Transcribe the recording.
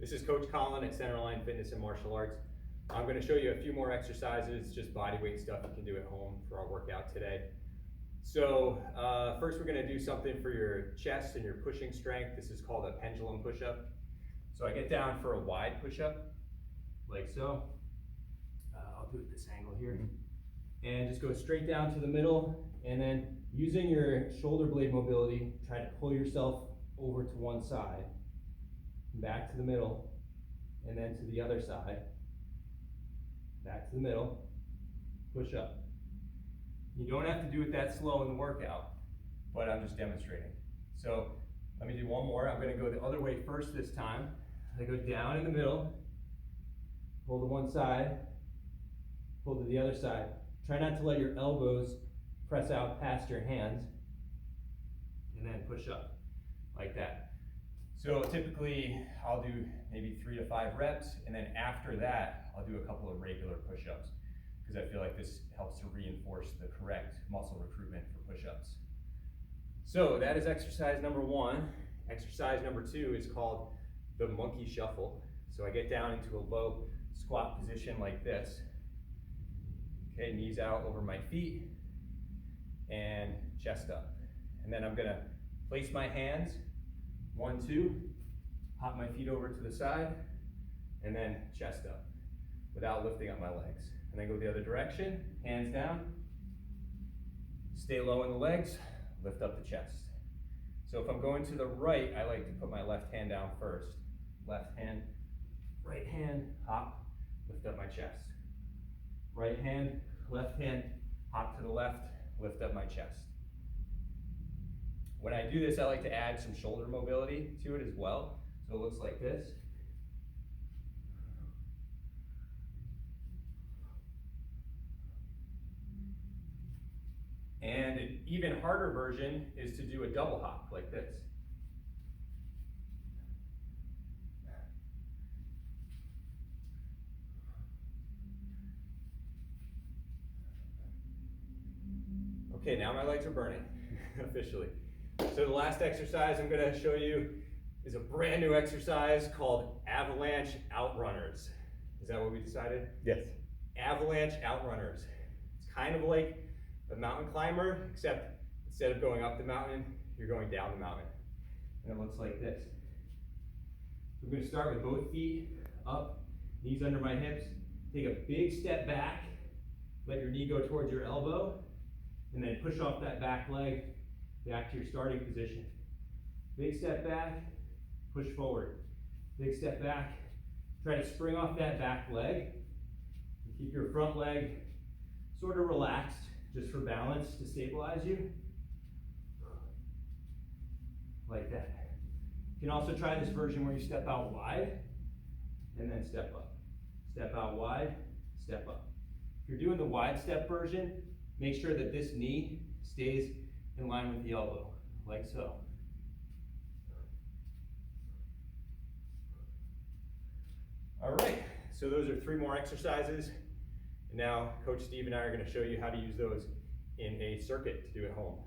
This is Coach Collin at Centerline Fitness and Martial Arts. I'm going to show you a few more exercises, just body weight stuff you can do at home for our workout today. So first we're going to do something for your chest and your pushing strength. This is called a pendulum push-up. So I get down for a wide push-up, like so. I'll do it this angle here. And just go straight down to the middle, and then using your shoulder blade mobility, try to pull yourself over to one side, back to the middle, and then to the other side, back to the middle, push up. You don't have to do it that slow in the workout, but I'm just demonstrating. So let me do one more. I'm going to go the other way first this time. I go down in the middle, pull to one side, pull to the other side. Try not to let your elbows press out past your hands, and then push up like that. So typically I'll do maybe 3 to 5 reps, and then after that I'll do a couple of regular push-ups because I feel like this helps to reinforce the correct muscle recruitment for push-ups. So that is exercise number 1. Exercise number 2 is called the monkey shuffle. So I get down into a low squat position like this. Okay, knees out over my feet and chest up. And then I'm gonna place my hands, 1, 2, hop my feet over to the side, and then chest up without lifting up my legs. And then go the other direction, hands down, stay low in the legs, lift up the chest. So if I'm going to the right, I like to put my left hand down first. Left hand, right hand, hop, lift up my chest. Right hand, left hand, hop to the left, lift up my chest. When I do this, I like to add some shoulder mobility to it as well. So it looks like this. And an even harder version is to do a double hop like this. Okay, now my legs are burning, officially. So the last exercise I'm gonna show you is a brand new exercise called Avalanche Outrunners. Is that what we decided? Yes. Avalanche Outrunners. It's kind of like a mountain climber, except instead of going up the mountain, you're going down the mountain. And it looks like this. I'm gonna start with both feet up, knees under my hips. Take a big step back, let your knee go towards your elbow, and then push off that back leg back to your starting position. Big step back, push forward. Big step back, try to spring off that back leg. And keep your front leg sort of relaxed, just for balance to stabilize you. Like that. You can also try this version where you step out wide and then step up. Step out wide, step up. If you're doing the wide step version, make sure that this knee stays in line with the elbow, like so. All right, so those are 3 more exercises. And now Coach Steve and I are going to show you how to use those in a circuit to do at home.